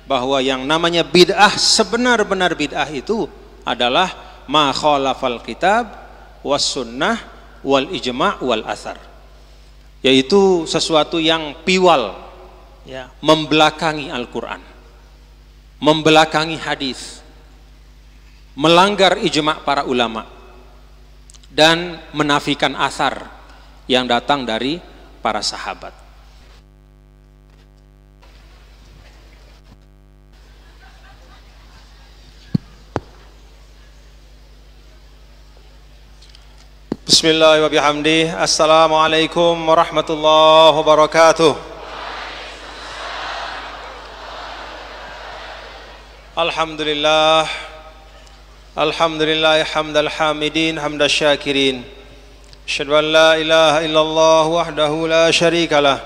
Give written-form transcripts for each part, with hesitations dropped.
bahwa yang namanya bid'ah, sebenar-benar bid'ah itu adalah ma khalafal kitab was sunnah wal ijma' wal athar, yaitu sesuatu yang piwal, ya, membelakangi Al-Quran, membelakangi hadis, melanggar ijma' para ulama, dan menafikan athar yang datang dari para sahabat. Bismillah wa bihamdih. Assalamualaikum warahmatullahi wabarakatuh. Alhamdulillah, alhamdulillah hamdal hamidin hamdal syakirin. Asyhadu an la ilaha illallah wahdahu la syarikalah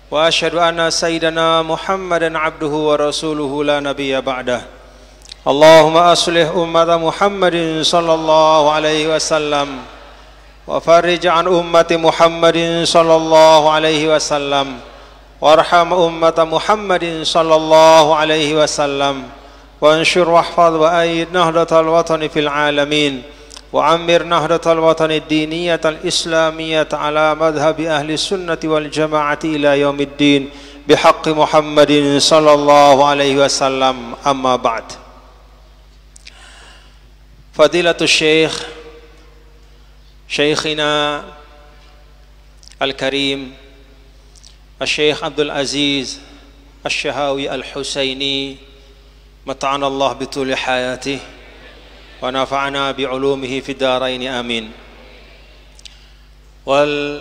wa asyhadu anna sayyidana Muhammadan abduhu wa rasuluhu la nabiyya ba'dah. Allahumma aslih ummata Muhammadin sallallahu alaihi wasallam wa farij an ummati Muhammadin sallallahu alaihi wasallam warham ummata Muhammadin sallallahu alaihi wasallam wa anshur wahfadh wa ayyid nahdatal watani fil alamin wa ammir nahdatal watani ad-diniyatal islamiyata ala madhhabi ahli sunnati wal jamaati ila yaumiddin bihaqqi Muhammadin sallallahu alaihi wasallam. Amma ba'd. Fadilatul Syekh Syekhina Al-Karim Al-Syekh Abdul Aziz Al-Shahawi Al-Husaini mata'ana Allah bituli hayatih wa nafa'ana bi'ulumihi fi daraini amin. Wal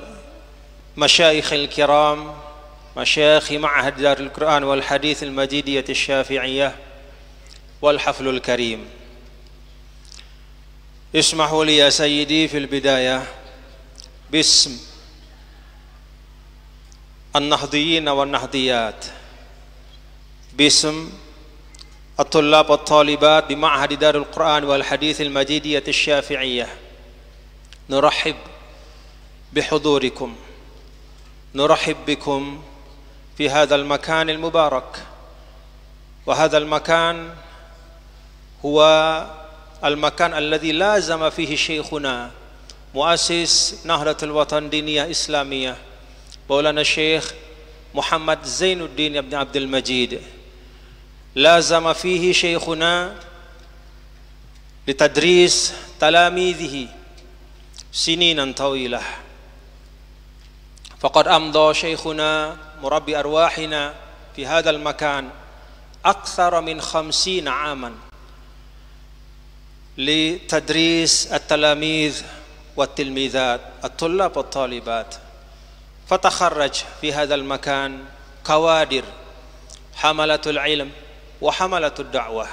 masyayikh al-kiram masyayikh ma'had Darul Quran wal Hadith al-Majidiyah al-Syafi'iyah wal Haflul Karim. اسمحوا لي يا سيدي في البداية باسم النهضيين والنهضيات، باسم الطلاب والطالبات بمعهد دار القرآن والحديث المجيدية الشافعية، نرحب بحضوركم، نرحب بكم في هذا المكان المبارك. وهذا المكان هو المكان الذي لازم فيه شيخنا مؤسس نهضة الوطن دينية إسلامية مولانا الشيخ محمد زين الدين بن عبد المجيد، لازم فيه شيخنا لتدريس تلاميذه سنينا طويلة. فقد أمضى شيخنا مربي أرواحنا في هذا المكان أكثر من 50 عاما لتدريس التلاميذ والتلميذات الطلاب والطالبات، فتخرج في هذا المكان كوادر حملة العلم وحملة الدعوة،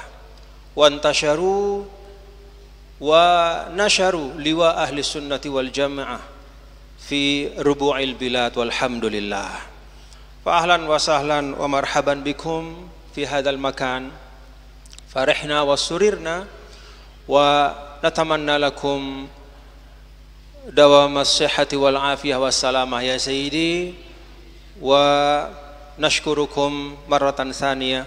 وانتشروا ونشروا لواء أهل السنة والجماعة في ربوع البلاد والحمد لله. فأهلا وسهلا ومرحبا بكم في هذا المكان. فرحنا وسررنا ونتمنى لكم دوام الصحة والعافية والسلامة يا سيدي، ونشكركم مرة ثانية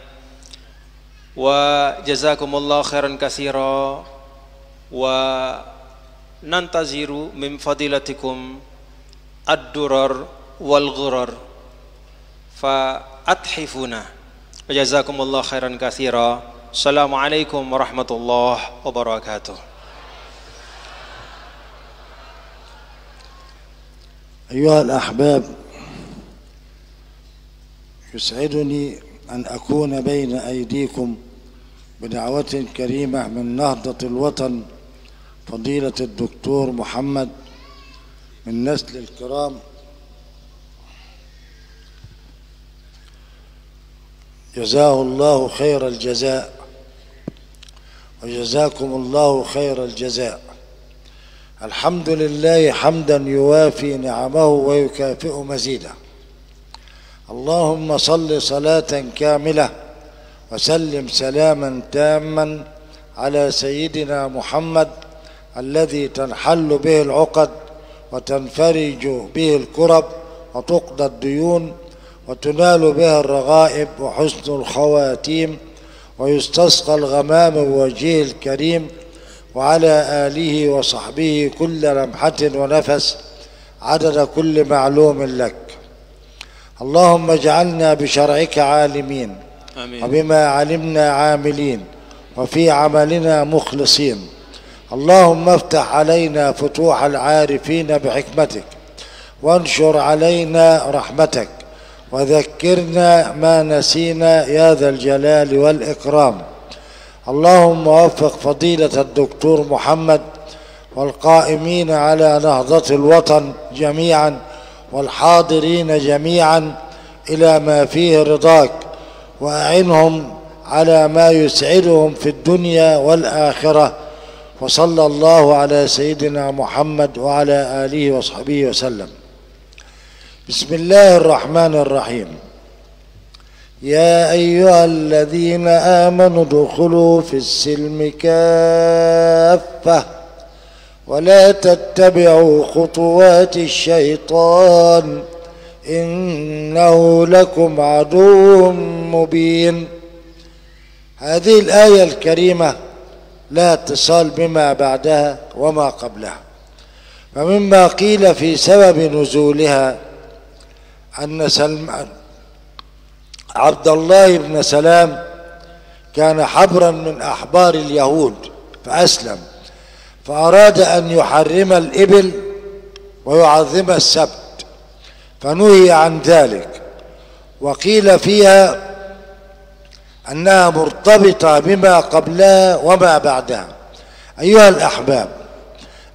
وجزاكم الله خيرا كثيرا، وننتظر من فضيلتكم الدرر والغرر فأتحفنا، وجزاكم الله خيرا كثيرا. Assalamualaikum warahmatullahi wabarakatuh. أيها الأحباب، يسعدني أن أكون بين أيديكم بدعوة كريمة من نهضة الوطن فضيلة الدكتور محمد من نسل الكرام، جزاه الله خير الجزاء وجزاكم الله خير الجزاء. الحمد لله حمدا يوافي نعمه ويكافئ مزيده. اللهم صل صلاة كاملة وسلم سلاما تاما على سيدنا محمد الذي تنحل به العقد وتنفرج به الكرب وتقضى الديون وتنال بها الرغائب وحسن الخواتيم، ويستسقى الغمام بوجهه الكريم، وعلى آله وصحبه كل لمحة ونفس عدد كل معلوم لك. اللهم اجعلنا بشرعك عالمين، آمين. وبما علمنا عاملين، وفي عملنا مخلصين. اللهم افتح علينا فتوح العارفين بحكمتك، وانشر علينا رحمتك، وذكرنا ما نسينا يا ذا الجلال والإكرام. اللهم وفق فضيلة الدكتور محمد والقائمين على نهضة الوطن جميعا والحاضرين جميعا إلى ما فيه رضاك، وأعنهم على ما يسعدهم في الدنيا والآخرة. وصلى الله على سيدنا محمد وعلى آله وصحبه وسلم. بسم الله الرحمن الرحيم. يا أيها الذين آمنوا ادخلوا في السلم كافة ولا تتبعوا خطوات الشيطان إنه لكم عدو مبين. هذه الآية الكريمة لا اتصال بما بعدها وما قبلها. فمما قيل في سبب نزولها أن عبد الله بن سلام كان حبرا من أحبار اليهود فأسلم، فأراد أن يحرم الإبل ويعظم السبت، فنهي عن ذلك. وقيل فيها أنها مرتبطة بما قبلها وما بعدها. أيها الأحباب،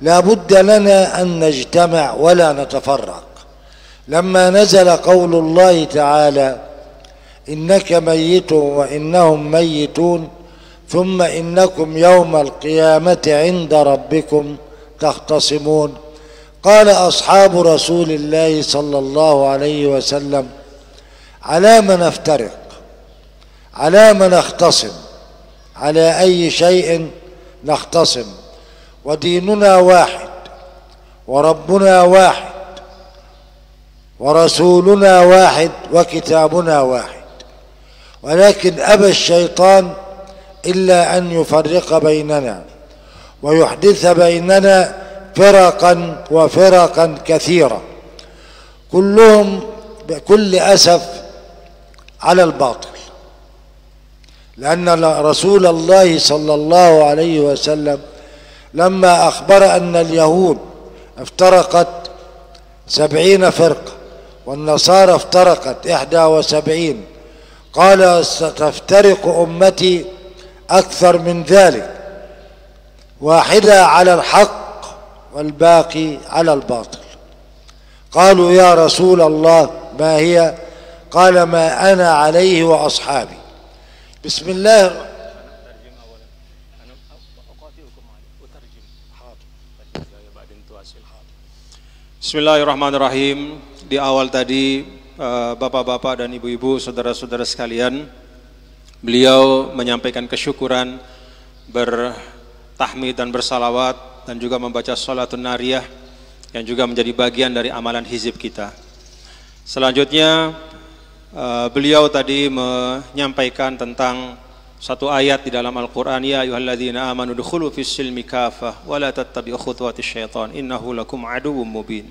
لا بد لنا أن نجتمع ولا نتفرق. لما نزل قول الله تعالى إنك ميت وإنهم ميتون ثم إنكم يوم القيامة عند ربكم تختصمون، قال أصحاب رسول الله صلى الله عليه وسلم على ما نفترق، على ما نختصم، على أي شيء نختصم؟ وديننا واحد، وربنا واحد، ورسولنا واحد، وكتابنا واحد. ولكن أبى الشيطان إلا أن يفرق بيننا ويحدث بيننا فرقا وفرقا كثيرة، كلهم بكل أسف على الباطل. لأن رسول الله صلى الله عليه وسلم لما أخبر أن اليهود افترقت 70 فرقة والنصارى افترقت 71، قال ستفترق أمتي أكثر من ذلك، واحدة على الحق والباقي على الباطل. قالوا يا رسول الله ما هي؟ قال ما أنا عليه وأصحابي. بسم الله. Bismillahirrahmanirrahim. Di awal tadi bapak-bapak dan ibu-ibu, saudara-saudara sekalian, beliau menyampaikan kesyukuran, bertahmid dan bersalawat, dan juga membaca sholatun nariyah yang juga menjadi bagian dari amalan hizib kita. Selanjutnya beliau tadi menyampaikan tentang satu ayat di dalam Al-Quran, ya ayyuhalladzina amanu dukhulu fis silmi kafah wa la tattabi'u khutuwatis syaitan innahu lakum aduwwum mubin.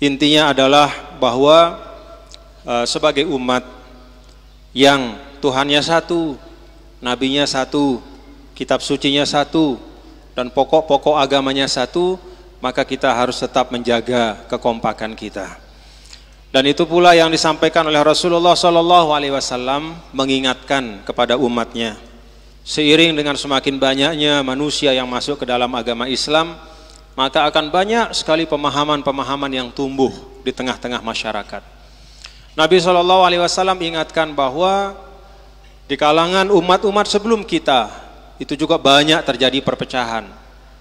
Intinya adalah bahwa sebagai umat yang Tuhannya satu, nabinya satu, kitab sucinya satu, dan pokok-pokok agamanya satu, maka kita harus tetap menjaga kekompakan kita. Dan itu pula yang disampaikan oleh Rasulullah SAW mengingatkan kepada umatnya. Seiring dengan semakin banyaknya manusia yang masuk ke dalam agama Islam, maka akan banyak sekali pemahaman-pemahaman yang tumbuh di tengah-tengah masyarakat. Nabi SAW ingatkan bahwa di kalangan umat-umat sebelum kita itu juga banyak terjadi perpecahan.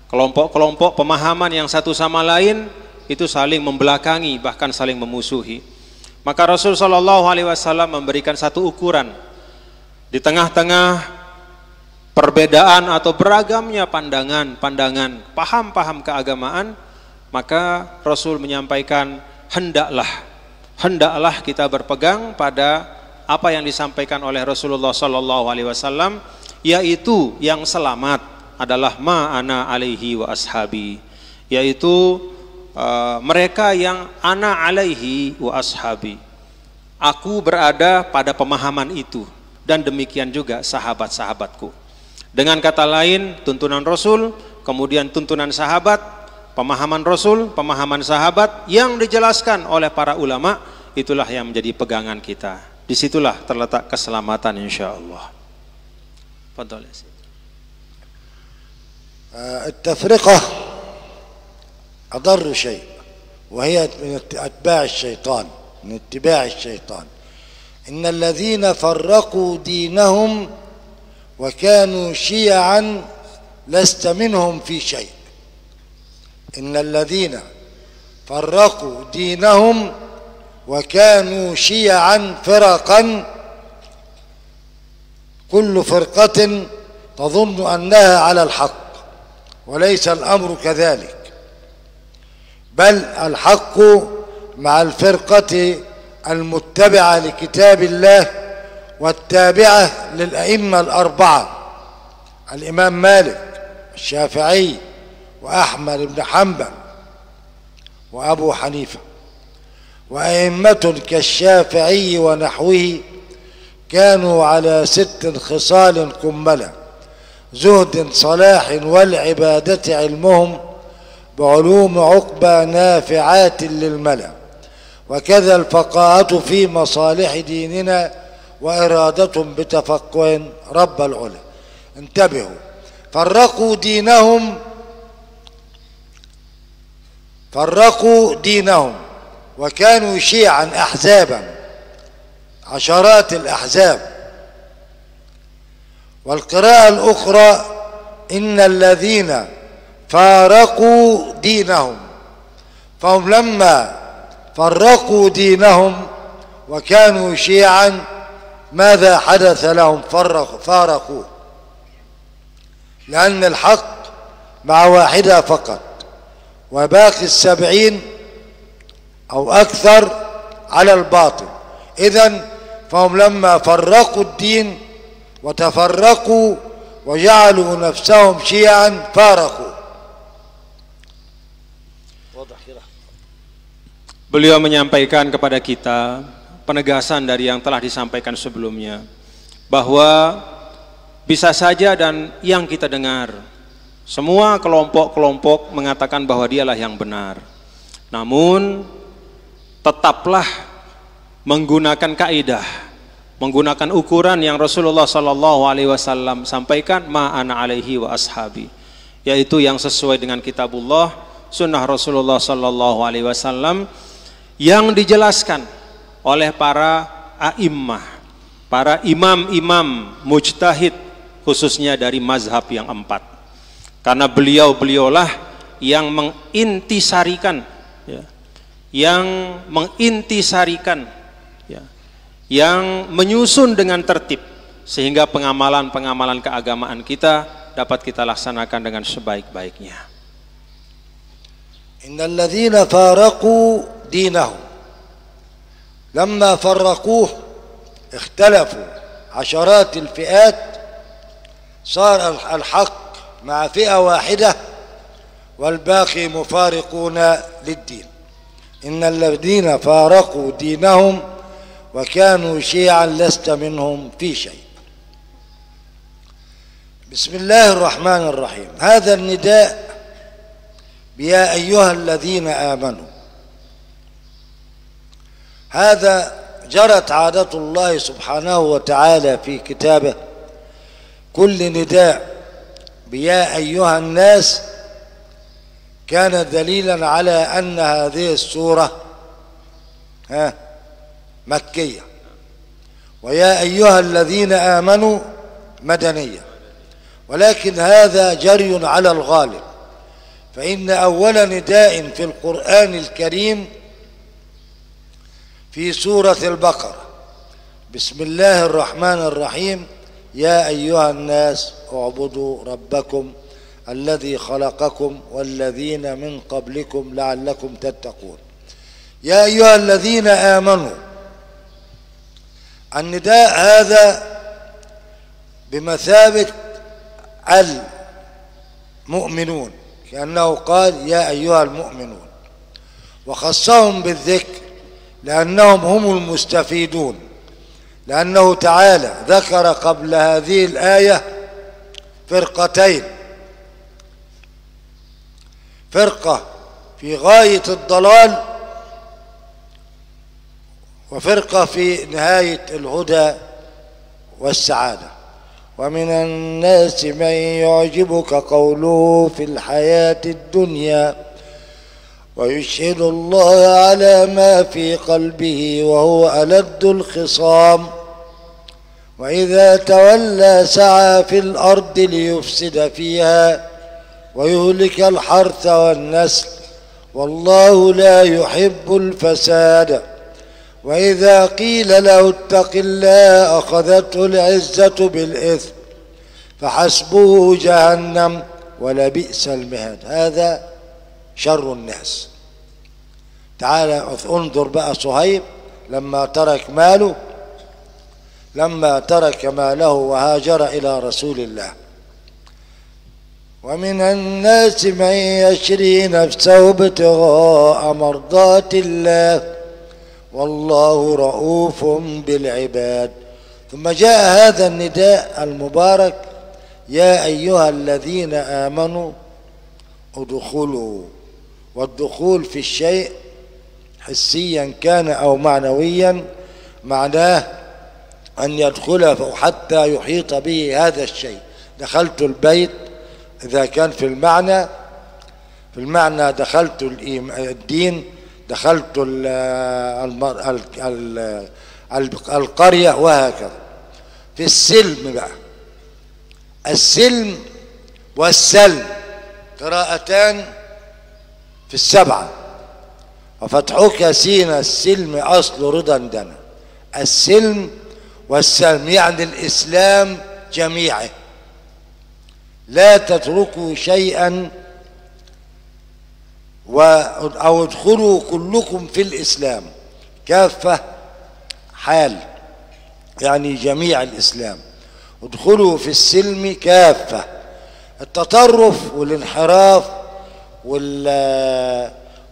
Kelompok-kelompok pemahaman yang satu sama lain itu saling membelakangi, bahkan saling memusuhi. Maka Rasul SAW memberikan satu ukuran di tengah-tengah perbedaan atau beragamnya pandangan, paham-paham keagamaan, maka Rasul menyampaikan hendaklah hendaklah kita berpegang pada apa yang disampaikan oleh Rasulullah sallallahu alaihi wasallam, yaitu yang selamat adalah ma ana alaihi wa ashabi, yaitu mereka yang ana alaihi wa ashabi, aku berada pada pemahaman itu, dan demikian juga sahabat-sahabatku. Dengan kata lain, tuntunan Rasul, kemudian tuntunan sahabat, pemahaman Rasul, pemahaman sahabat yang dijelaskan oleh para ulama, itulah yang menjadi pegangan kita. Disitulah terletak keselamatan insyaallah. Fadhal. التفرقة أضر شيء، وهي من أتباع الشيطان، من اتباع الشيطان. إن الذين فرقوا دينهم وكانوا شيعا لست منهم في شيء. إن الذين فرقوا دينهم وكانوا شيعا فرقا، كل فرقة تظن أنها على الحق، وليس الأمر كذلك، بل الحق مع الفرقة المتبعة لكتاب الله والتابعة للأئمة الأربعة، الإمام مالك، الشافعي، وأحمد بن حنبل، وأبو حنيفة، وأئمة كالشافعي ونحوه كانوا على 6 خصال كملة: زهد، صلاح، والعبادة، علمهم بعلوم عقبى نافعات للملأ، وكذا الفقاهة في مصالح ديننا، وإرادة بتفقه رب العلا. انتبهوا، فرقوا دينهم وكانوا شيعا أحزابا، عشرات الأحزاب. والقراءة الأخرى: إن الذين فارقوا دينهم، فهم لما فرقوا دينهم وكانوا شيعا ماذا حدث لهم؟ فارقوا، لأن الحق مع واحدة فقط، وباقي 70 أو أكثر على الباطل. إذن فهم لما فرقوا الدين وتفرقوا وجعلوا نفسهم شيعا فارقوا. Beliau menyampaikan kepada kita penegasan dari yang telah disampaikan sebelumnya, bahwa bisa saja dan yang kita dengar semua kelompok-kelompok mengatakan bahwa dialah yang benar, namun tetaplah menggunakan kaidah, menggunakan ukuran yang Rasulullah sallallahu alaihi wasallam sampaikan, ma ana alaihi wa ashabi, yaitu yang sesuai dengan kitabullah, sunnah Rasulullah sallallahu alaihi wasallam, yang dijelaskan oleh para a'immah, para imam-imam mujtahid, khususnya dari mazhab yang 4. Karena beliau-beliaulah yang mengintisarikan, yang menyusun dengan tertib, sehingga pengamalan-pengamalan keagamaan kita dapat kita laksanakan dengan sebaik-baiknya. Innal ladzina faraqu دينهم لما فرقوه اختلفوا عشرات الفئات، صار الحق مع فئة واحدة والباقي مفارقون للدين. إن الذين فارقوا دينهم وكانوا شيعا لست منهم في شيء. بسم الله الرحمن الرحيم. هذا النداء يا أيها الذين آمنوا، هذا جرت عادة الله سبحانه وتعالى في كتابه، كل نداء بيا أيها الناس كان دليلا على أن هذه السورة مكية، ويا أيها الذين آمنوا مدنية، ولكن هذا جري على الغالب، فإن أول نداء في القرآن الكريم في سورة البقرة: بسم الله الرحمن الرحيم، يا أيها الناس اعبدوا ربكم الذي خلقكم والذين من قبلكم لعلكم تتقون. يا أيها الذين آمنوا، النداء هذا بمثابة المؤمنون، كأنه قال يا أيها المؤمنون، وخصهم بالذكر لأنهم هم المستفيدون، لأنه تعالى ذكر قبل هذه الآية فرقتين: فرقة في غاية الضلال، وفرقة في نهاية الهدى والسعادة. ومن الناس من يعجبك قوله في الحياة الدنيا ويشهد الله على ما في قلبه وهو ألد الخصام، وإذا تولى سعى في الأرض ليفسد فيها ويهلك الحرث والنسل، والله لا يحب الفساد. وإذا قيل له اتق الله أخذته العزة بالإثم فحسبه جهنم ولبئس المهاد. هذا شر الناس. تعالى انظر بقى صهيب لما ترك ماله، لما ترك ماله وهاجر إلى رسول الله: ومن الناس من يشري نفسه ابتغاء مرضات الله والله رؤوف بالعباد. ثم جاء هذا النداء المبارك: يا أيها الذين آمنوا ادخلوا. والدخول في الشيء حسيا كان أو معنويا معناه أن يدخل حتى يحيط به هذا الشيء. دخلت البيت إذا كان في المعنى دخلت الدين، دخلت القرية، وهكذا. في السلم بقى، السلم والسلم قراءتان في السبعة، وفتحك سين السلم أصل رضا دنا. السلم والسلم يعني الإسلام جميعه، لا تتركوا شيئا أو ادخلوا كلكم في الإسلام كافة، حال يعني جميع الإسلام. ادخلوا في السلم كافة. التطرف والانحراف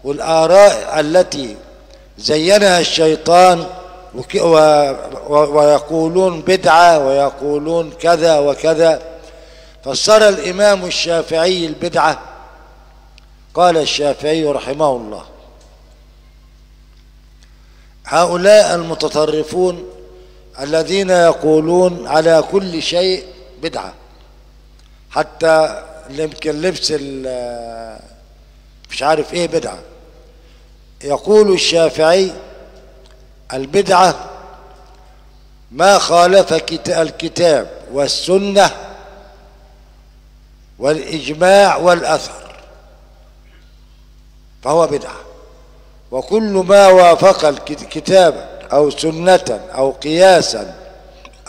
والآراء التي زينها الشيطان ويقولون بدعة ويقولون كذا وكذا. فسر الإمام الشافعي البدعة، قال الشافعي رحمه الله: هؤلاء المتطرفون الذين يقولون على كل شيء بدعة، حتى يمكن لبس مش عارف ايه بدعة. يقول الشافعي: البدعة ما خالف الكتاب والسنة والإجماع والأثر فهو بدعة، وكل ما وافق الكتاب أو سنة أو قياسا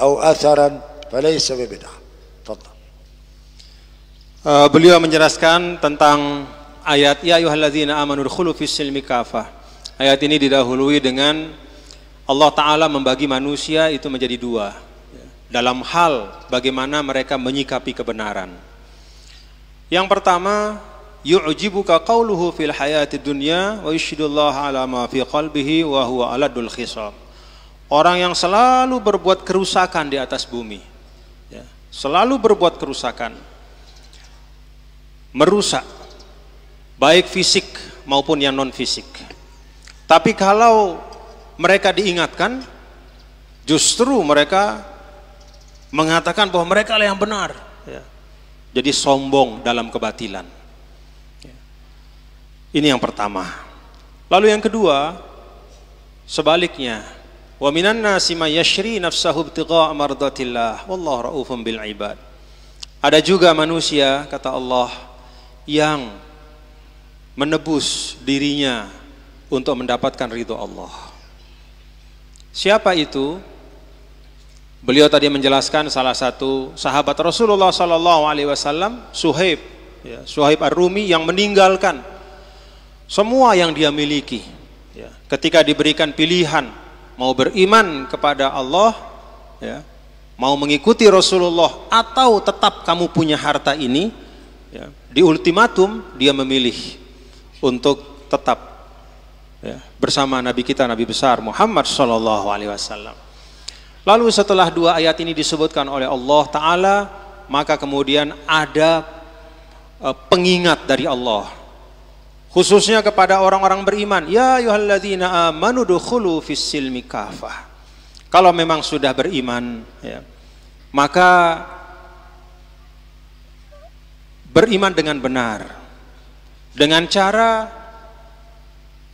أو أثرا فليس ببدعة. تفضل. Beliau menjelaskan tentang ayat ya ayyuhalladzina amanu udkhulu fis silmi kafah. Ayat ini didahului dengan Allah Ta'ala membagi manusia itu menjadi dua dalam hal bagaimana mereka menyikapi kebenaran. Yang pertama, yu'jibuka qawluhu fil hayatid dunya wa yashhadullahu ala ma fi qalbihi wa huwa aladul khisam. Orang yang selalu berbuat kerusakan di atas bumi, ya, selalu berbuat kerusakan, merusak baik fisik maupun yang non fisik. Tapi kalau mereka diingatkan, justru mereka mengatakan bahwa mereka lah yang benar, ya. Jadi sombong dalam kebatilan. Ini yang pertama. Lalu yang kedua, sebaliknya, wa minan nasi may yashri nafsahu ibtigha'a mardatillah wallahu raufun bil ibad. Ada juga manusia, kata Allah, yang menebus dirinya untuk mendapatkan ridho Allah. Siapa itu? Beliau tadi menjelaskan salah satu sahabat Rasulullah SAW, Suhaib, ya, Suhaib Ar-Rumi, yang meninggalkan semua yang dia miliki, ya, ketika diberikan pilihan mau beriman kepada Allah, ya, mau mengikuti Rasulullah atau tetap kamu punya harta ini, ya, di ultimatum dia memilih untuk tetap, ya, bersama Nabi kita, Nabi besar Muhammad Sallallahu Alaihi Wasallam. Lalu setelah dua ayat ini disebutkan oleh Allah Ta'ala, maka kemudian ada pengingat dari Allah, khususnya kepada orang-orang beriman. Ya ayyuhalladzina amanu dukhulu fis silmi kafah. Kalau memang sudah beriman, ya, maka beriman dengan benar, dengan cara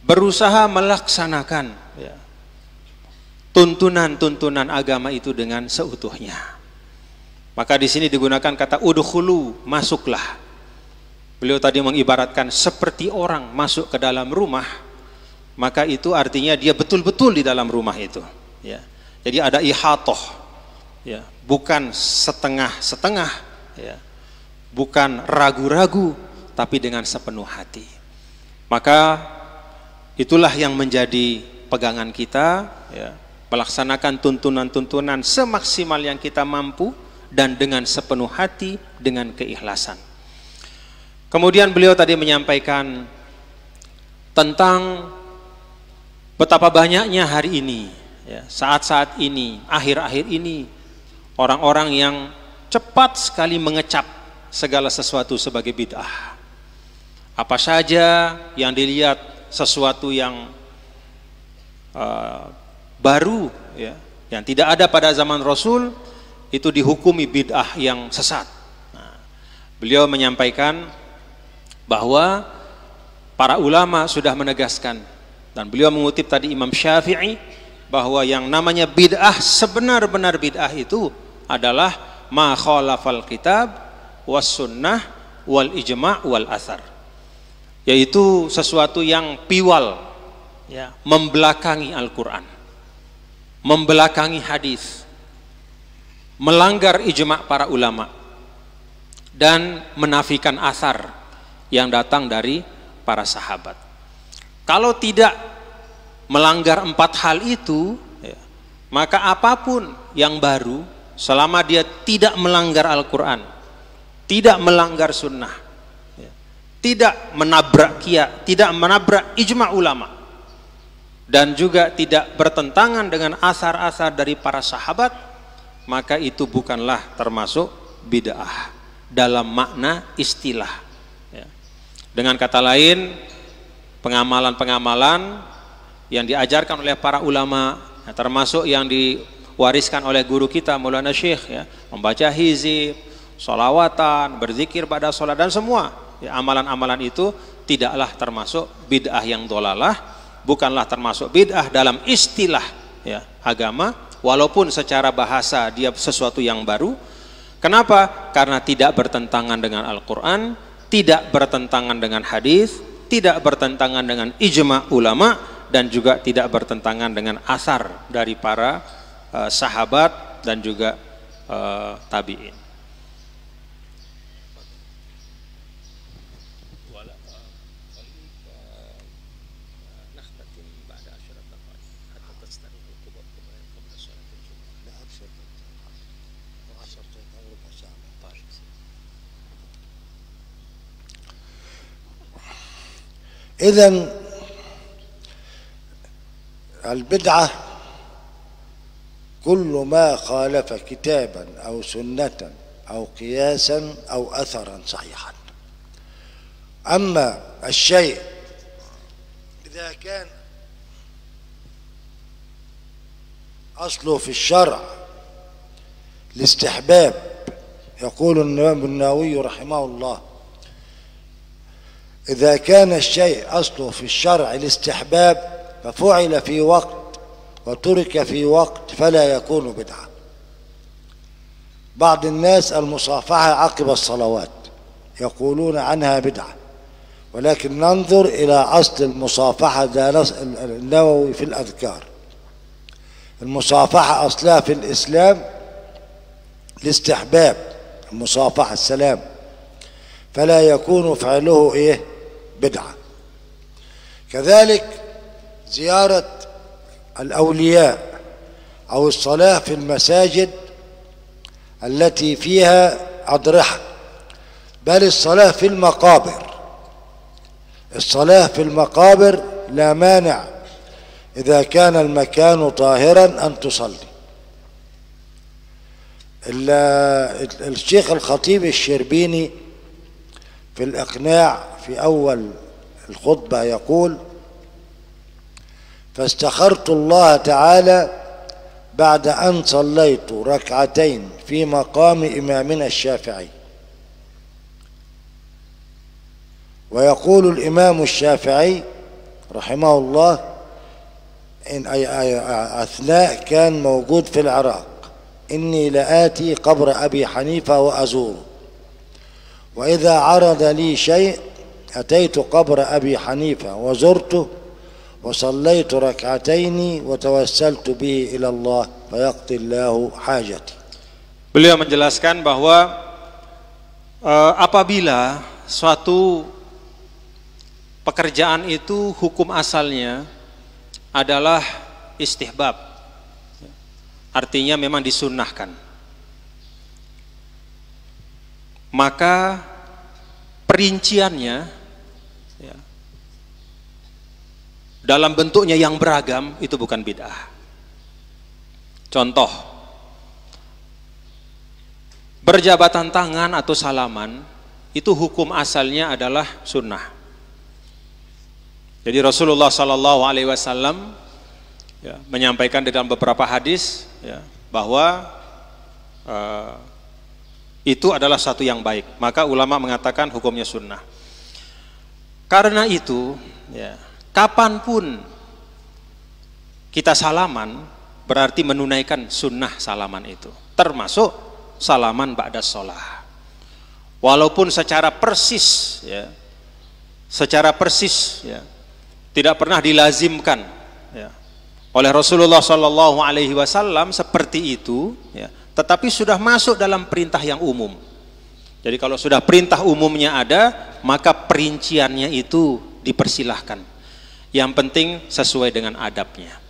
berusaha melaksanakan, ya, tuntunan-tuntunan agama itu dengan seutuhnya. Maka di sini digunakan kata udkhulu, masuklah. Beliau tadi mengibaratkan seperti orang masuk ke dalam rumah, maka itu artinya dia betul-betul di dalam rumah itu, ya. Jadi ada ihatoh, ya, bukan setengah-setengah, ya, bukan ragu-ragu, tapi dengan sepenuh hati. Maka itulah yang menjadi pegangan kita, ya, melaksanakan tuntunan-tuntunan semaksimal yang kita mampu dan dengan sepenuh hati, dengan keikhlasan. Kemudian beliau tadi menyampaikan tentang betapa banyaknya hari ini, ya, saat-saat ini, akhir-akhir ini, orang-orang yang cepat sekali mengecap segala sesuatu sebagai bid'ah. Apa saja yang dilihat sesuatu yang baru, ya, yang tidak ada pada zaman Rasul, itu dihukumi bid'ah yang sesat. Nah, beliau menyampaikan bahwa para ulama sudah menegaskan, dan beliau mengutip tadi Imam Syafi'i, bahwa yang namanya bid'ah, sebenar-benar bid'ah itu adalah ma khalafal kitab was sunnah wal ijma' wal athar, yaitu sesuatu yang piwal, ya, membelakangi Al-Quran, membelakangi hadis, melanggar ijma' para ulama, dan menafikan asar yang datang dari para sahabat. Kalau tidak melanggar empat hal itu, ya, maka apapun yang baru, selama dia tidak melanggar Al-Quran, tidak melanggar sunnah, ya, tidak menabrak qiyas, tidak menabrak ijma' ulama, dan juga tidak bertentangan dengan asar-asar dari para sahabat, maka itu bukanlah termasuk bid'ah dalam makna istilah. Dengan kata lain, pengamalan-pengamalan yang diajarkan oleh para ulama, ya, termasuk yang diwariskan oleh guru kita Maulana Syekh, ya, membaca hizib, sholawatan, berzikir pada sholat, dan semua, ya, amalan-amalan itu tidaklah termasuk bid'ah yang dolalah, bukanlah termasuk bid'ah dalam istilah, ya, agama, walaupun secara bahasa dia sesuatu yang baru. Kenapa? Karena tidak bertentangan dengan Al-Quran, tidak bertentangan dengan hadis, tidak bertentangan dengan ijma' ulama, dan juga tidak bertentangan dengan asar dari para sahabat dan juga tabi'in. إذن البدعة كل ما خالف كتابا أو سنة أو قياسا أو أثرا صحيحا. أما الشيء إذا كان أصله في الشرع الاستحباب، يقول الإمام النووي رحمه الله: إذا كان الشيء أصله في الشرع الاستحباب ففعل في وقت وترك في وقت فلا يكون بدعة. بعض الناس المصافحة عقب الصلوات يقولون عنها بدعة، ولكن ننظر إلى أصل المصافحة. ده النووي في الأذكار: المصافحة أصلها في الإسلام الاستحباب، المصافحة السلام، فلا يكون فعله بدعة. كذلك زيارة الأولياء أو الصلاة في المساجد التي فيها أضرحة، بل الصلاة في المقابر. الصلاة في المقابر لا مانع إذا كان المكان طاهرا أن تصلي. الشيخ الخطيب الشربيني في الإقناع في أول الخطبة يقول: فاستخرت الله تعالى بعد أن صليت ركعتين في مقام إمامنا الشافعي. ويقول الإمام الشافعي رحمه الله إن أثناء كان موجود في العراق: إني لآتي قبر أبي حنيفة وأزوره، وإذا عرض لي شيء أتيت قبر أبي حنيفة وزرته وصليت ركعتين وتوسلت به إلى الله فيقضي الله حاجتي. Beliau menjelaskan bahwa apabila suatu pekerjaan itu hukum asalnya adalah istihbab, artinya memang disunnahkan, maka perinciannya ya, dalam bentuknya yang beragam itu bukan bid'ah. Contoh, berjabatan tangan atau salaman itu hukum asalnya adalah sunnah. Jadi Rasulullah Sallallahu Alaihi Wasallam ya, menyampaikan di dalam beberapa hadis ya, bahwa itu adalah satu yang baik. Maka ulama mengatakan hukumnya sunnah. Karena itu, ya, kapanpun kita salaman berarti menunaikan sunnah salaman itu, termasuk salaman ba'da sholah. Walaupun secara persis, ya, tidak pernah dilazimkan ya, oleh Rasulullah Sallallahu Alaihi Wasallam seperti itu, ya, tetapi sudah masuk dalam perintah yang umum. Jadi kalau sudah perintah umumnya ada, maka perinciannya itu dipersilahkan. Yang penting sesuai dengan adabnya.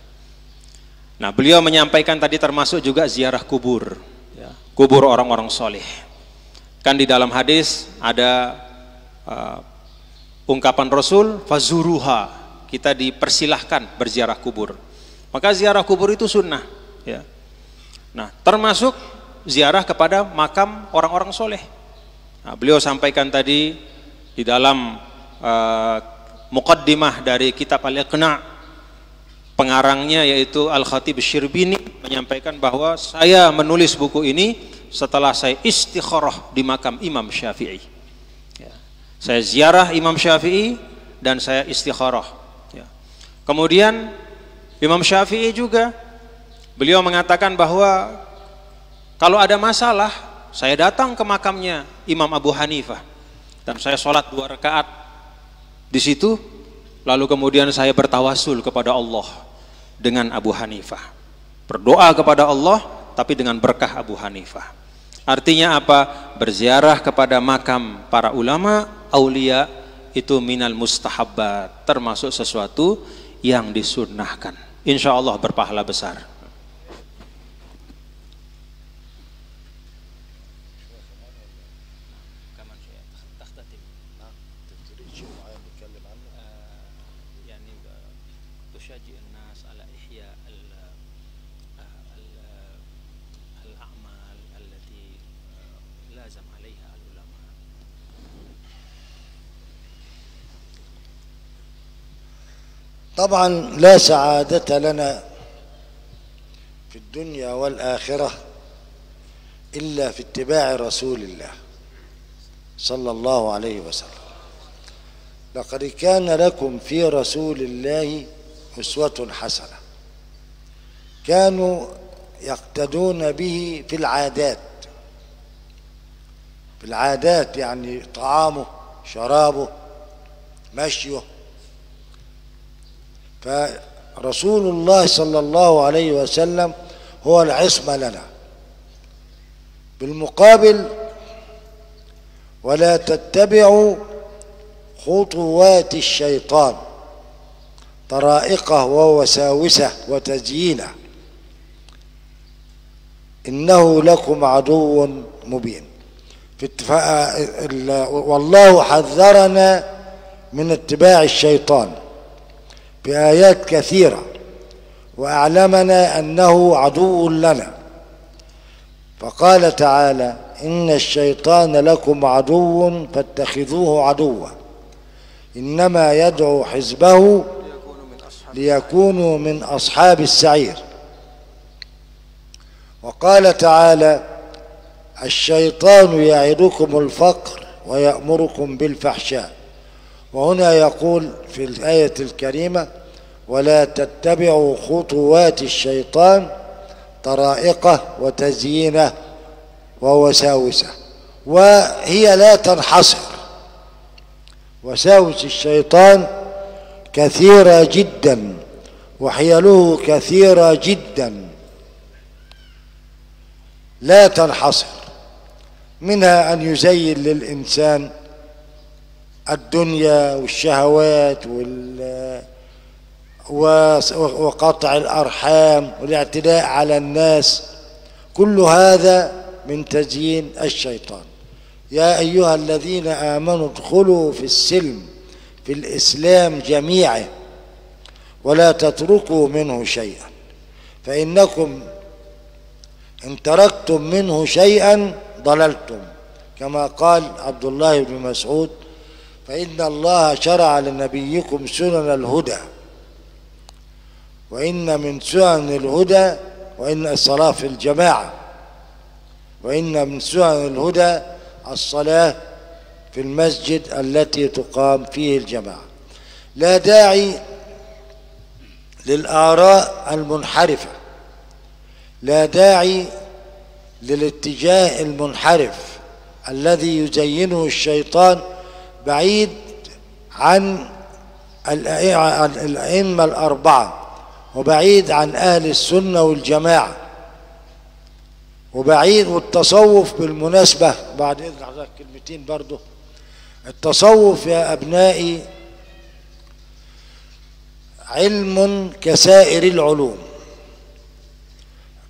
Nah, beliau menyampaikan tadi termasuk juga ziarah kubur, ya, kubur orang-orang soleh. Kan di dalam hadis ada ungkapan Rasul, fazuruha, kita dipersilahkan berziarah kubur. Maka ziarah kubur itu sunnah. Ya. Nah, termasuk ziarah kepada makam orang-orang soleh. Nah, beliau sampaikan tadi di dalam muqaddimah dari kitab Al-Iqna', pengarangnya yaitu Al-Khatib Syirbini menyampaikan bahwa saya menulis buku ini setelah saya istikharah di makam Imam Syafi'i. Ya. Saya ziarah Imam Syafi'i dan saya istikharah. Ya. Kemudian Imam Syafi'i juga beliau mengatakan bahwa kalau ada masalah saya datang ke makamnya Imam Abu Hanifah dan saya sholat 2 rakaat di situ, lalu kemudian saya bertawasul kepada Allah dengan Abu Hanifah, berdoa kepada Allah tapi dengan berkah Abu Hanifah. Artinya apa? Berziarah kepada makam para ulama, aulia itu minal mustahabbat, termasuk sesuatu yang disunnahkan. Insya Allah berpahala besar. طبعا لا سعادة لنا في الدنيا والآخرة إلا في اتباع رسول الله صلى الله عليه وسلم. لقد كان لكم في رسول الله أسوة حسنة، كانوا يقتدون به في العادات، يعني طعامه، شرابه، مشيه. فرسول الله صلى الله عليه وسلم هو العصمة لنا. بالمقابل ولا تتبعوا خطوات الشيطان، طرائقه ووساوسه وتزيينه إنه لكم عدو مبين. والله حذرنا من اتباع الشيطان بآيات كثيرة وأعلمنا أنه عدو لنا، فقال تعالى: إن الشيطان لكم عدو فاتخذوه عدوا إنما يدعو حزبه ليكونوا من أصحاب السعير. وقال تعالى: الشيطان يعدكم الفقر ويأمركم بالفحشاء. وهنا يقول في الآية الكريمة: ولا تتبعوا خطوات الشيطان طرائقه وتزيينه ووساوسه. وهي لا تنحصر، وساوس الشيطان كثيرة جدا وحيله كثيرة جدا لا تنحصر، منها أن يزين للإنسان الدنيا والشهوات وقطع الأرحام والاعتداء على الناس، كل هذا من تزيين الشيطان. يا أيها الذين آمنوا ادخلوا في السلم في الإسلام جميعا ولا تتركوا منه شيئا، فإنكم إن تركتم منه شيئا ضللتم، كما قال عبد الله بن مسعود: فإن الله شرع لنبيكم سنن الهدى، وإن من سنن الهدى وإن الصلاة في الجماعة، وإن من سنن الهدى الصلاة في المسجد التي تقام فيه الجماعة. لا داعي للآراء المنحرفة، لا داعي للاتجاه المنحرف الذي يزينه الشيطان بعيد عن الأئمة الأربعة، وبعيد عن أهل السنة والجماعة، وبعيد. والتصوف بالمناسبة، بعد إذن حضرتك كلمتين برضه، التصوف يا أبنائي علم كسائر العلوم،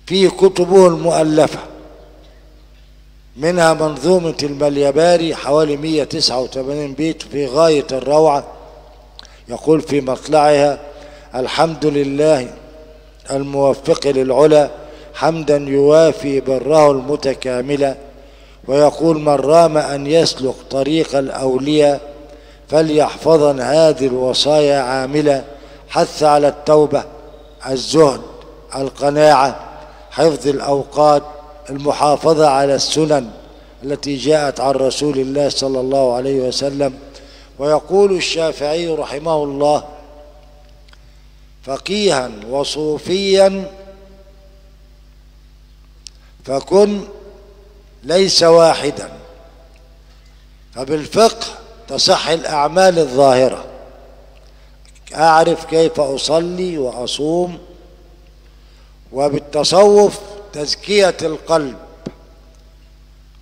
في كتبه المؤلفة منها منظومة المليباري حوالي 189 بيت في غاية الروعة، يقول في مطلعها: الحمد لله الموفق للعلا حمدا يوافي بره المتكاملة. ويقول: من رام أن يسلك طريق الأولياء فليحفظن هذه الوصايا عاملة: حث على التوبة، الزهد، القناعة، حفظ الأوقات، المحافظة على السنن التي جاءت عن رسول الله صلى الله عليه وسلم. ويقول الشافعي رحمه الله: فقيها وصوفيا فكن ليس واحدا. فبالفقه تصح الأعمال الظاهرة، أعرف كيف أصلي وأصوم. وبالتصوف تزكية القلب.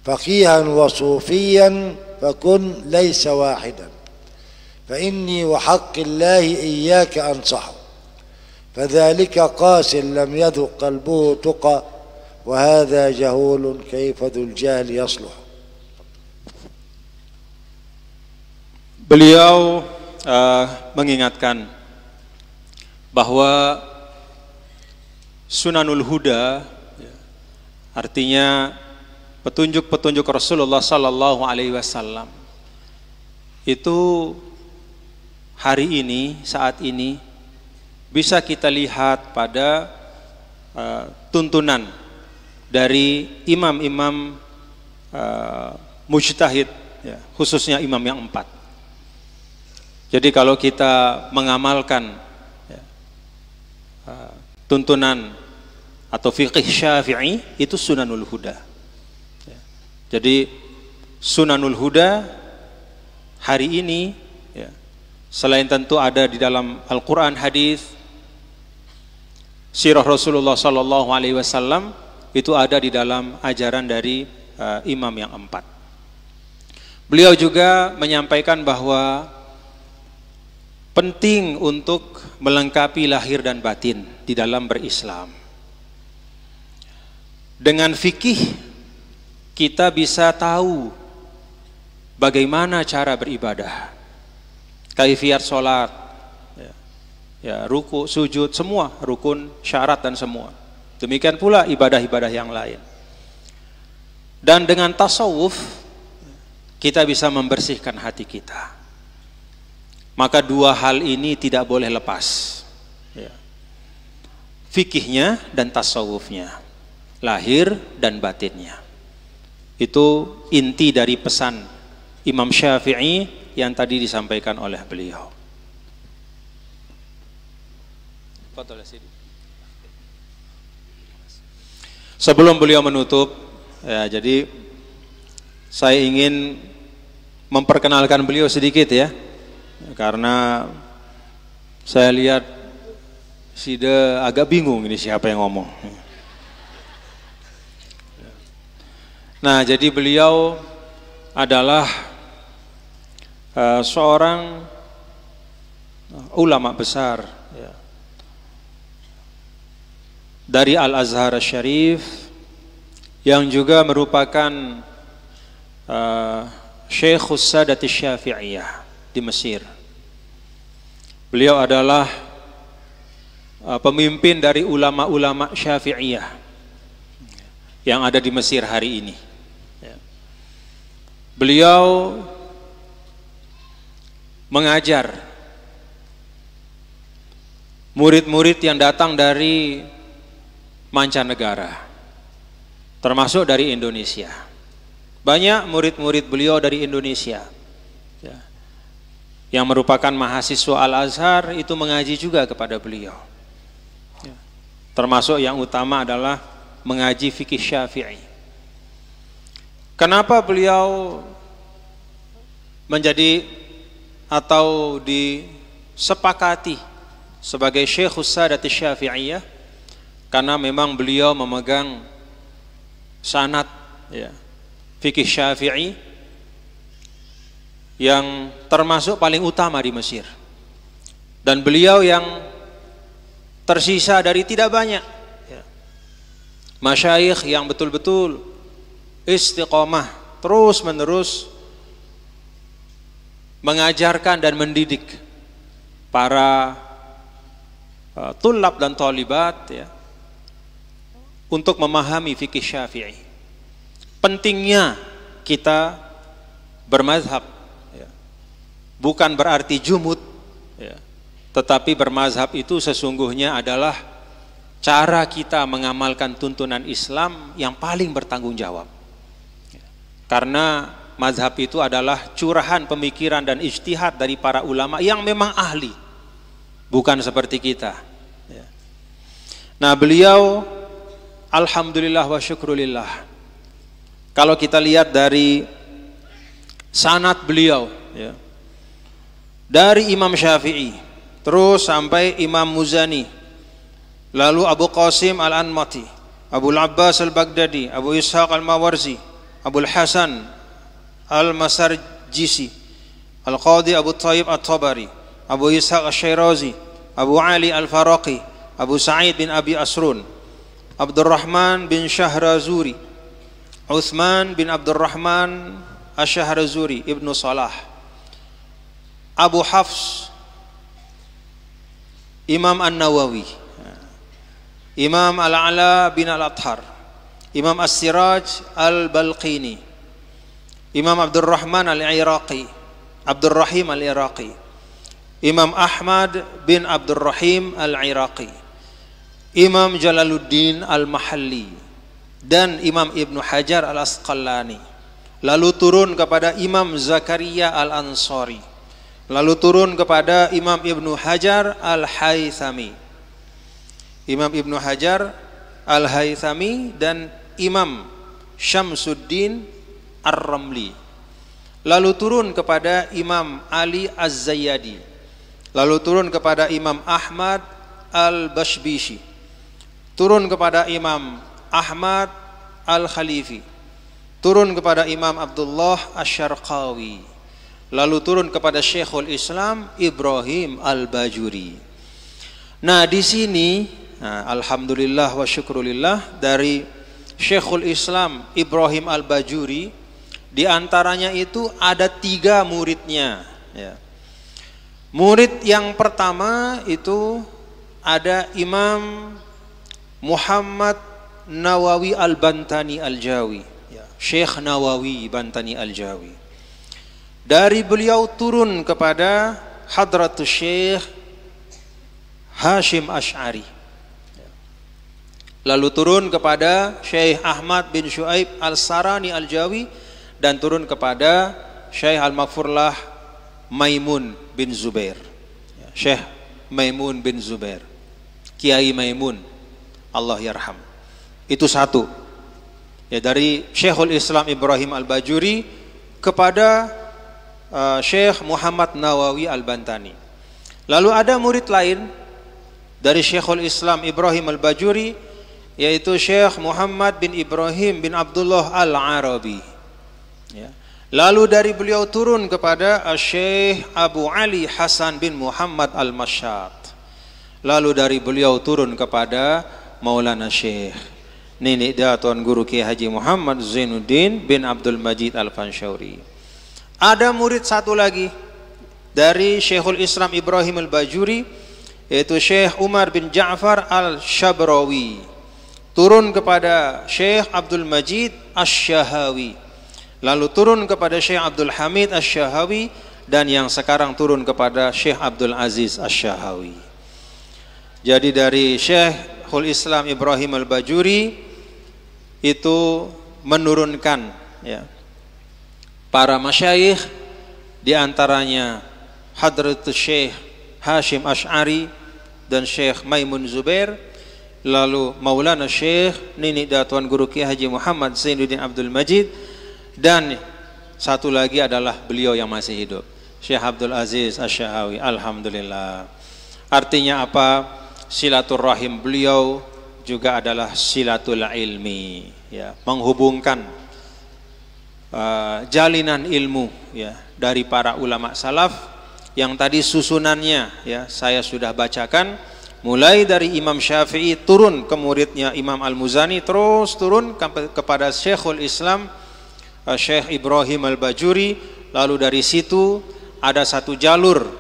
فقيها وصوفيا فكن ليس واحدا، فإني وحق الله إياك أنصح، فذلك قاس لم يذق قلبه تقى، وهذا جهول كيف ذو الجهل يصلح. Beliau mengingatkan bahwa Sunanul Huda artinya petunjuk-petunjuk Rasulullah Sallallahu Alaihi Wasallam itu hari ini, saat ini bisa kita lihat pada tuntunan dari imam-imam mujtahid, ya, khususnya imam yang 4. Jadi kalau kita mengamalkan tuntunan atau fiqh Syafi'i, itu Sunanul Huda. Jadi Sunanul Huda hari ini, ya, selain tentu ada di dalam Al-Quran, hadis, sirah Rasulullah Sallallahu Alaihi Wasallam, itu ada di dalam ajaran dari imam yang 4. Beliau juga menyampaikan bahwa penting untuk melengkapi lahir dan batin di dalam berislam. Dengan fikih kita bisa tahu bagaimana cara beribadah, kaifiat sholat, ya, ruku, sujud, semua rukun, syarat dan semua. Demikian pula ibadah-ibadah yang lain. Dan dengan tasawuf kita bisa membersihkan hati kita. Maka dua hal ini tidak boleh lepas, ya. Fikihnya dan tasawufnya, lahir dan batinnya. Itu inti dari pesan Imam Syafi'i yang tadi disampaikan oleh beliau. Sebelum beliau menutup, ya, jadi saya ingin memperkenalkan beliau sedikit ya, karena saya lihat Sida agak bingung ini siapa yang ngomong. Nah, jadi beliau adalah seorang ulama besar ya, dari Al-Azhar Syarif, yang juga merupakan Syekhus Sadati Syafi'iyah di Mesir. Beliau adalah pemimpin dari ulama-ulama Syafi'iyah yang ada di Mesir hari ini. Beliau mengajar murid-murid yang datang dari mancanegara, termasuk dari Indonesia. Banyak murid-murid beliau dari Indonesia ya, yang merupakan mahasiswa Al-Azhar itu mengaji juga kepada beliau ya. Termasuk yang utama adalah mengaji fikih Syafi'i. Kenapa beliau menjadi atau disepakati sebagai Syekhus Sadati Syafi'iyah? Karena memang beliau memegang sanad ya, fikih Syafi'i yang termasuk paling utama di Mesir. Dan beliau yang tersisa dari tidak banyak ya, masyayikh yang betul-betul istiqomah terus menerus mengajarkan dan mendidik para tulab dan talibat ya, untuk memahami fikih Syafi'i. Pentingnya kita bermazhab ya, bukan berarti jumud ya, tetapi bermazhab itu sesungguhnya adalah cara kita mengamalkan tuntunan Islam yang paling bertanggung jawab. Karena mazhab itu adalah curahan pemikiran dan ijtihad dari para ulama yang memang ahli, bukan seperti kita. Nah, beliau alhamdulillah wa syukrulillah, kalau kita lihat dari sanad beliau ya, dari Imam Syafi'i terus sampai Imam Muzani, lalu Abu Qasim Al-Anmati, Abu Abbas Al-Baghdadi, Abu Ishaq Al-Mawarzi, Abul Hasan Al-Masarjisi, Al-Qadi Abu Tayyib At-Tabari, Abu Ishaq Al-Syairazi, Abu Ali Al-Faraqi, Abu Sa'id bin Abi Asrun, Abdurrahman bin Syahrazuri, Uthman bin Abdurrahman Asy-Syahrazuri, Ibnu Salah, Abu Hafs, Imam An-Nawawi, Imam Al-Ala bin Al-Athar, Imam As-Siraj Al-Balqini, Imam Abdurrahman Al-Iraqi, Abdurrahim Al-Iraqi, Imam Ahmad bin Abdurrahim Al-Iraqi, Imam Jalaluddin Al-Mahalli, dan Imam Ibnu Hajar Al-Asqalani. Lalu turun kepada Imam Zakaria Al-Ansari, lalu turun kepada Imam Ibnu Hajar Al-Haythami, Imam Ibnu Hajar Al-Haythami dan Imam Syamsuddin Ar-Ramli. Lalu turun kepada Imam Ali Az-Zayyadi, lalu turun kepada Imam Ahmad Al-Bashbishi, turun kepada Imam Ahmad Al-Khalifi, turun kepada Imam Abdullah Asy-Syarqawi, lalu turun kepada Syekhul Islam Ibrahim Al-Bajuri. Nah, di sini alhamdulillah wa syukrulillah, dari Syekhul Islam Ibrahim Al-Bajuri, di antaranya itu ada 3 muridnya, ya. Murid yang pertama itu ada Imam Muhammad Nawawi Al-Bantani Al-Jawi, ya. Syekh Nawawi Bantani Al-Jawi. Dari beliau turun kepada Hadratus Syekh Hashim Asy'ari, lalu turun kepada Syekh Ahmad bin Syuaib Al-Sarani Al-Jawi, dan turun kepada Syekh Al-Maghfurlah Maimun bin Zubair, Syekh Maimun bin Zubair, Kiai Maimun, Allah yarham. Itu satu, ya, dari Syekhul Islam Ibrahim Al-Bajuri kepada Syekh Muhammad Nawawi Al-Bantani. Lalu ada murid lain dari Syekhul Islam Ibrahim Al-Bajuri, yaitu Syekh Muhammad bin Ibrahim bin Abdullah Al-Arabi, ya. Lalu dari beliau turun kepada Syekh Abu Ali Hasan bin Muhammad Al-Masyad. Lalu dari beliau turun kepada Maulana Syekh Nenek Dah Tuan Guru Kiai Haji Muhammad Zainuddin bin Abdul Majid Al-Fanshauri. Ada murid satu lagi dari Syekhul Islam Ibrahim Al-Bajuri, yaitu Syekh Umar bin Ja'far Al-Shabrawi. Turun kepada Syekh Abdul Majid Asy-Syahawi, lalu turun kepada Syekh Abdul Hamid Asy-Syahawi, dan yang sekarang turun kepada Syekh Abdul Aziz Asy-Syahawi. Jadi dari Syekhul Islam Ibrahim Al-Bajuri itu menurunkan, ya, para masyayikh, di antaranya Hadratus Syekh Hashim Asy'ari dan Syekh Maimun Zubair, lalu Maulana Syekh Nenek Dah Tuan Guru Kiai Haji Muhammad Zainuddin Abdul Majid, dan satu lagi adalah beliau yang masih hidup, Syekh Abdul Aziz Asy-Syahawi. Alhamdulillah. Artinya apa? Silaturahim beliau juga adalah silatul ilmi, ya, menghubungkan jalinan ilmu, ya, dari para ulama salaf yang tadi susunannya, ya, saya sudah bacakan, mulai dari Imam Syafi'i turun ke muridnya Imam Al-Muzani, terus turun kepada Syekhul Islam Syekh Ibrahim Al-Bajuri, lalu dari situ ada satu jalur,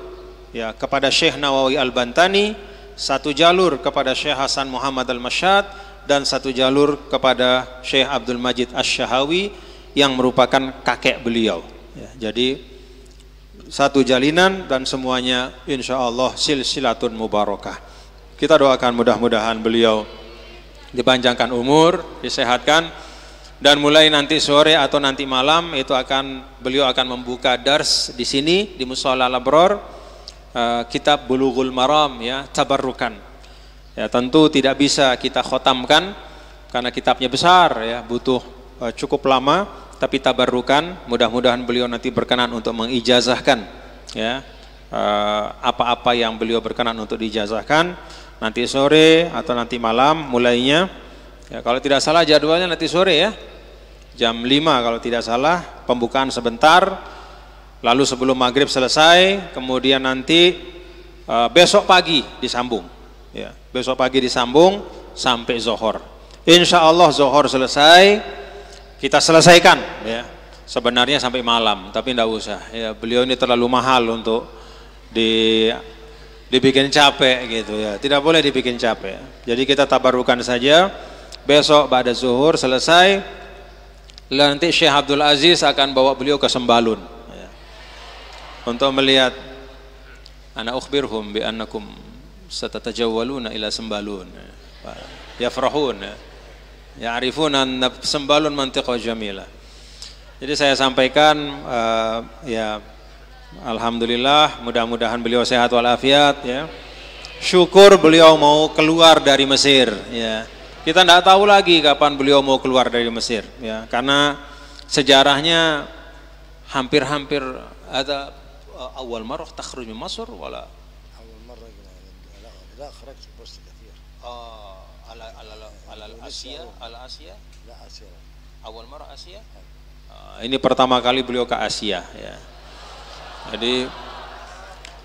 ya, kepada Syekh Nawawi Al-Bantani, satu jalur kepada Syekh Hasan Muhammad Al-Masyad, dan satu jalur kepada Syekh Abdul Majid Asy-Syahawi yang merupakan kakek beliau, ya. Jadi satu jalinan, dan semuanya insya Allah silsilatun mubarakah. Kita doakan mudah-mudahan beliau dipanjangkan umur, disehatkan, dan mulai nanti sore atau nanti malam itu beliau akan membuka dars di sini di Mushola Al-Abror, kitab Bulughul Maram, ya, tabarrukan. Ya, tentu tidak bisa kita khotamkan karena kitabnya besar, ya, butuh cukup lama, tapi tabarrukan. Mudah-mudahan beliau nanti berkenan untuk mengijazahkan, ya, apa-apa yang beliau berkenan untuk diijazahkan nanti sore atau nanti malam mulainya, ya, kalau tidak salah jadwalnya nanti sore, ya, jam 5 kalau tidak salah, pembukaan sebentar, lalu sebelum maghrib selesai, kemudian nanti besok pagi disambung, ya, besok pagi disambung sampai zuhur. Insya Allah zuhur selesai, kita selesaikan, ya, sebenarnya sampai malam, tapi tidak usah, ya, beliau ini terlalu mahal untuk dibikin capek gitu, ya, tidak boleh dibikin capek. Jadi kita tabarukan saja, besok ba'da zuhur selesai, nanti Syekh Abdul Aziz akan bawa beliau ke Sembalun, ya, untuk melihat, ana ukhbirhum bi annakum satatajawwaluna ila Sembalun, yafrahun, ya'rifuna anna Sembalun mantiqah jamilah. Jadi saya sampaikan, ya, alhamdulillah, mudah-mudahan beliau sehat walafiat, ya. Syukur beliau mau keluar dari Mesir, ya. Kita tidak tahu lagi kapan beliau mau keluar dari Mesir, ya, karena sejarahnya hampir-hampir ada awal marrah takhruj min Masr wala أول مرة لا خرجت بس كثير على Asia لا آسيا awal marrah Asia. Ini pertama kali beliau ke Asia, ya. Jadi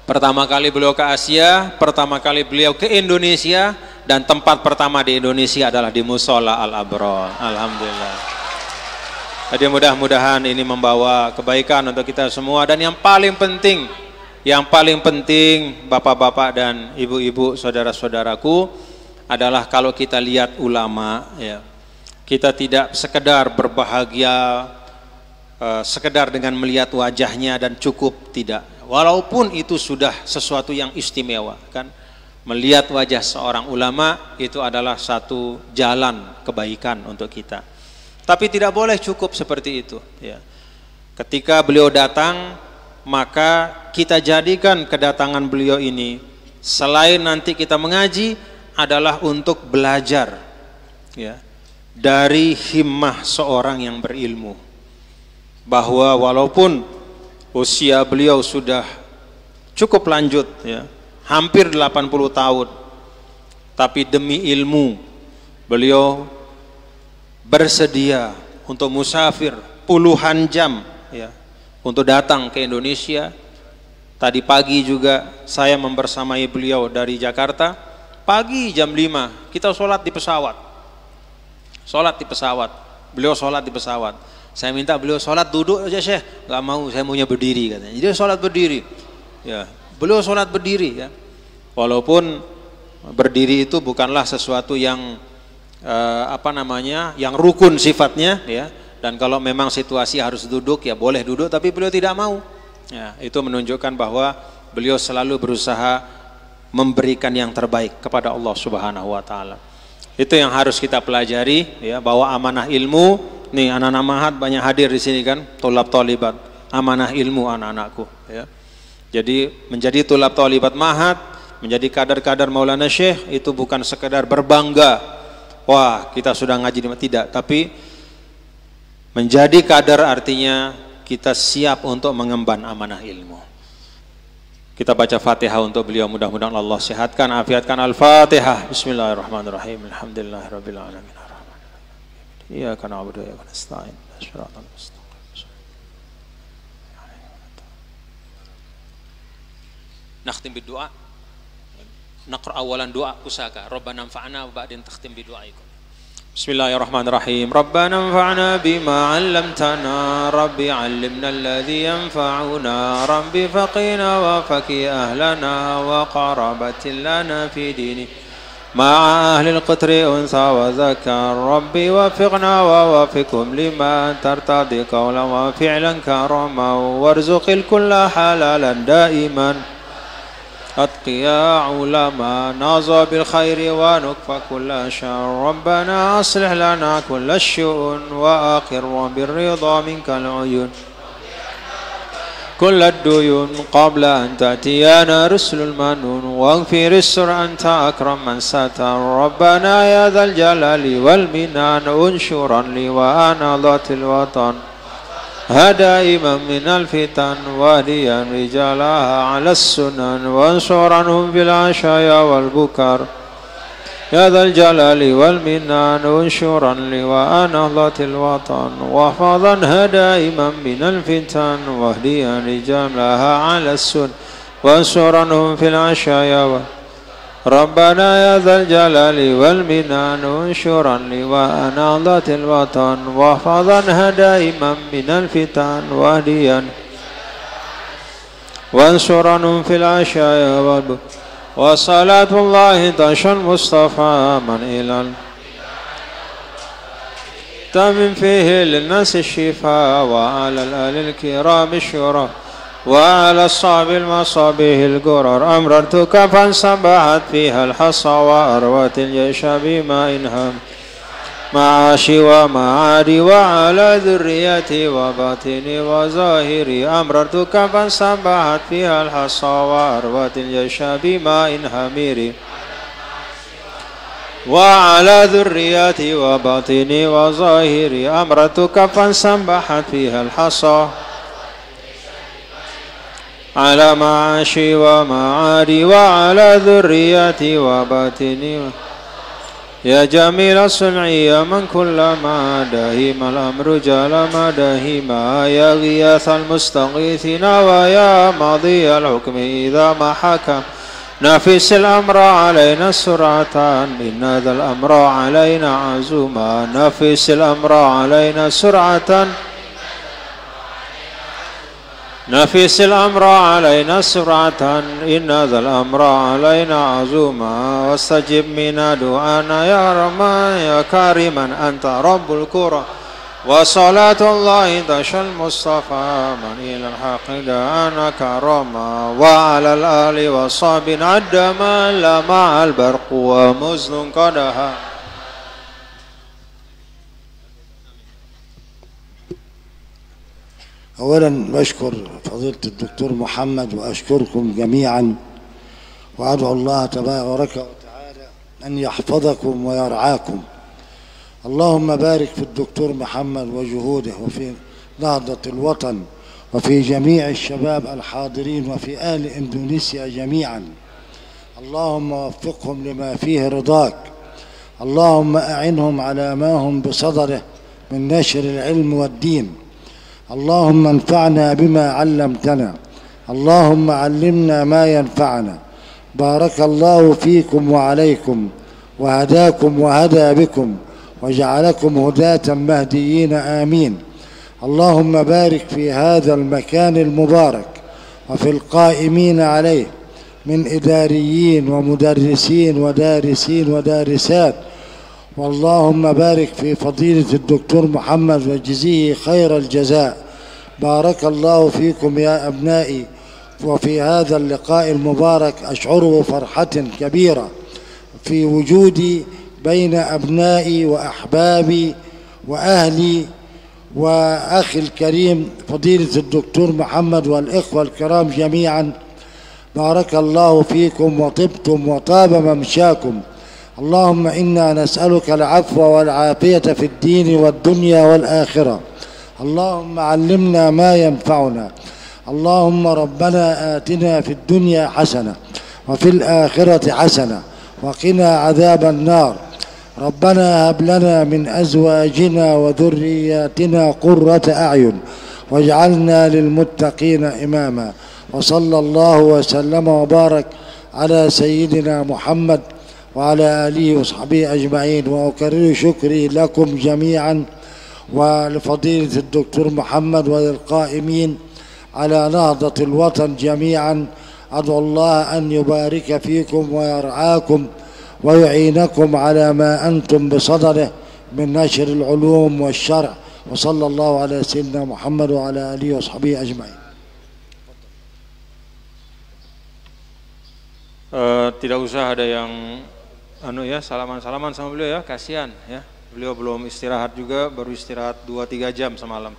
pertama kali beliau ke Asia, pertama kali beliau ke Indonesia, dan tempat pertama di Indonesia adalah di Musola Al-Abrar. Alhamdulillah. Jadi mudah-mudahan ini membawa kebaikan untuk kita semua. Dan yang paling penting bapak-bapak dan ibu-ibu, saudara-saudaraku, adalah kalau kita lihat ulama, ya, kita tidak sekedar berbahagia sekedar dengan melihat wajahnya dan cukup, tidak. Walaupun itu sudah sesuatu yang istimewa, kan? Melihat wajah seorang ulama itu adalah satu jalan kebaikan untuk kita. Tapi tidak boleh cukup seperti itu, ya. Ketika beliau datang, maka kita jadikan kedatangan beliau ini selain nanti kita mengaji adalah untuk belajar, ya, dari himmah seorang yang berilmu, bahwa walaupun usia beliau sudah cukup lanjut, ya, hampir 80 tahun, tapi demi ilmu beliau bersedia untuk musafir puluhan jam, ya, untuk datang ke Indonesia. Tadi pagi juga saya membersamai beliau dari Jakarta, pagi jam 5 kita sholat di pesawat. Beliau sholat di pesawat. Saya minta beliau sholat duduk aja, Syekh. Gak mau, saya maunya berdiri katanya. Jadi sholat berdiri, ya. Beliau sholat berdiri, ya. Walaupun berdiri itu bukanlah sesuatu yang yang rukun sifatnya, ya. Dan kalau memang situasi harus duduk, ya boleh duduk, tapi beliau tidak mau. Ya, itu menunjukkan bahwa beliau selalu berusaha memberikan yang terbaik kepada Allah Subhanahu wa taala. Itu yang harus kita pelajari, ya, bahwa amanah ilmu, nih anak-anak mahat banyak hadir di sini kan, tulab tolibat, amanah ilmu anak-anakku, ya. Jadi menjadi tulab tolibat mahat, menjadi kader-kader Maulana Syekh itu bukan sekedar berbangga, wah kita sudah ngaji, tidak, tapi menjadi kader artinya kita siap untuk mengemban amanah ilmu. Kita baca Fatihah untuk beliau, mudah-mudahan Allah sehatkan, afiatkan. Al-Fatihah. Bismillahirrahmanirrahim. Alhamdulillahirabbil alamin. Iyyaka na'budu wa iyyaka nasta'in. Shiratal mustaqim. Nakhtim bid-du'a. Naqra awalan doa pusaka. Rabbana anfa'na wa ba'din takhtim bi-du'aikum. Bismillahirrahmanirrahim. Rabbana anfa'na bima 'allamtana, Rabbi 'allimna alladhi yanfa'una, Rabbi faqina wa faqi ahlana wa qarabatin lana fi dini ma'a ahli al-qatri unsa wa zakar, Rabbi wafiqna wa wafiqhum lima tartadi qawlan wa fi'lan karama, warzuqil kulla halalan daiman أتقياء علماء ناظر بالخير ونكفى كل شر، ربنا أصلح لنا كل الشؤون وآخر بالرضا منك العيون كل الديون قبل أن تأتينا رسل المنون، واغفر السر أنت أكرم من ستر، ربنا يا ذا الجلال والمنان انشرا لي وأنا ذات الوطن هدائما من الفتن وليا رجالها على السنن، وانصر عنهم في العشايا والبكر يا ذا الجلال والمنان انشرا لواء نهضة الوطن، واحفظا هدائما من الفتن واهديا رجالها على السنن، وانصر عنهم في العشايا ربنا يا ذا الجلال والمنان انشرا لواء نهضة الوطن، واحفظا دائما من الفتن واهديا وانصرا في العشايا والبكر، وصلاة الله تشى المصطفى من إلى تمن فيه للناس الشفاء، وعلى الآل الكرام الشرف، وعلى الصعب المصابيه القرر، أمررتك فانصبحت فيها الحصى وأروت الجيش بما إنهم معاشي ومعادي، وعلى ذريتي وباطني وظاهري، أمررتك فانصبحت فيها الحصى وأروت الجيش بما إنهميري، وعلى ذريتي وباطني وظاهري، أمررتك فانصبحت فيها الحصى على معاشي ومعادي، وعلى ذريتي وباطني يا جميل الصنع يا من كلما دهم الأمر جل ما دهما يا غياث المستغيثين ويا ماضي الحكم إذا ما حكم نفس الأمر علينا سرعة إن ذا الأمر علينا عزوما نفس الأمر علينا سرعة نفس الأمر علينا سرعة إن ذا الأمر علينا عزوما واستجب من دعانا يا رحمن يا كريما أنت رب الكرى وصلاة الله تشى المصطفى من إلى الحق دعانا كرما وعلى الآل والصحب عدما لمع البرق ومزن قدها. أولا بشكر فضيلة الدكتور محمد وأشكركم جميعا وأدعو الله تبارك وتعالى أن يحفظكم ويرعاكم. اللهم بارك في الدكتور محمد وجهوده وفي نهضة الوطن وفي جميع الشباب الحاضرين وفي أهل إندونيسيا جميعا. اللهم وفقهم لما فيه رضاك. اللهم أعنهم على ما هم بصدره من نشر العلم والدين. اللهم انفعنا بما علمتنا. اللهم علمنا ما ينفعنا. بارك الله فيكم وعليكم وهداكم وهدى بكم وجعلكم هداة مهديين آمين. اللهم بارك في هذا المكان المبارك وفي القائمين عليه من إداريين ومدرسين ودارسين ودارسات. واللهم بارك في فضيلة الدكتور محمد وجزيه خير الجزاء. بارك الله فيكم يا أبنائي. وفي هذا اللقاء المبارك أشعر فرحة كبيرة في وجودي بين أبنائي وأحبابي وأهلي وأخي الكريم فضيلة الدكتور محمد والإخوة الكرام جميعا. بارك الله فيكم وطبتم وطاب ممشاكم. اللهم إنا نسألك العفو والعافية في الدين والدنيا والآخرة. اللهم علمنا ما ينفعنا. اللهم ربنا آتنا في الدنيا حسنة وفي الآخرة حسنة وقنا عذاب النار. ربنا هب لنا من أزواجنا وذرياتنا قرة أعين واجعلنا للمتقين إماما. وصلى الله وسلم وبارك على سيدنا محمد وعلى آله وصحبه أجمعين. وأكرر شكري لكم جميعا ولفضيلة الدكتور محمد وللقائمين على نهضة الوطن جميعا. أدعو الله أن يبارك فيكم ويرعاكم ويعينكم على ما أنتم بصدده من نشر العلوم والشرع. وصلى الله على سيدنا محمد وعلى آله وصحبه أجمعين. Tidak usah ada yang salaman-salaman sama beliau ya, kasihan ya. Beliau belum istirahat juga, baru istirahat 2-3 jam semalam.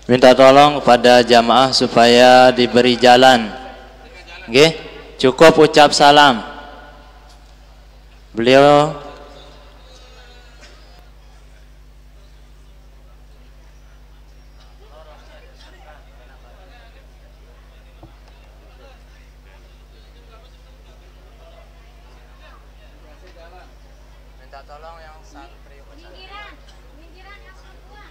Minta tolong kepada jamaah supaya diberi jalan. Nggih, cukup ucap salam. Beliau minta tolong yang santri. Minggiran yang perempuan.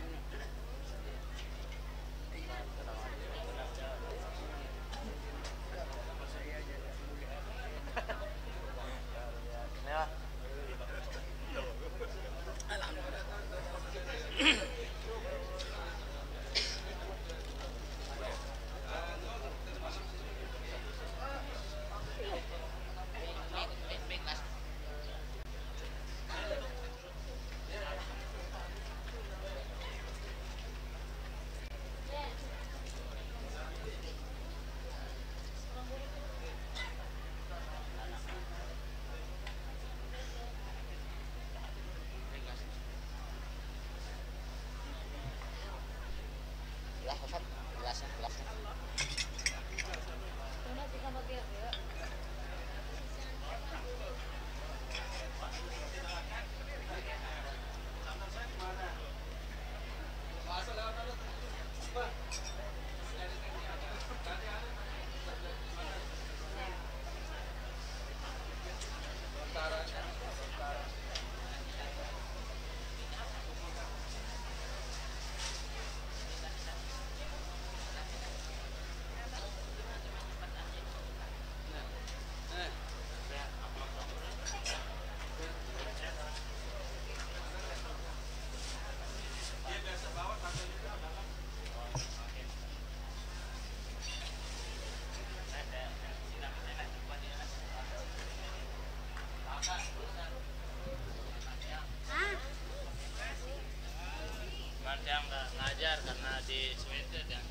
di sweater dan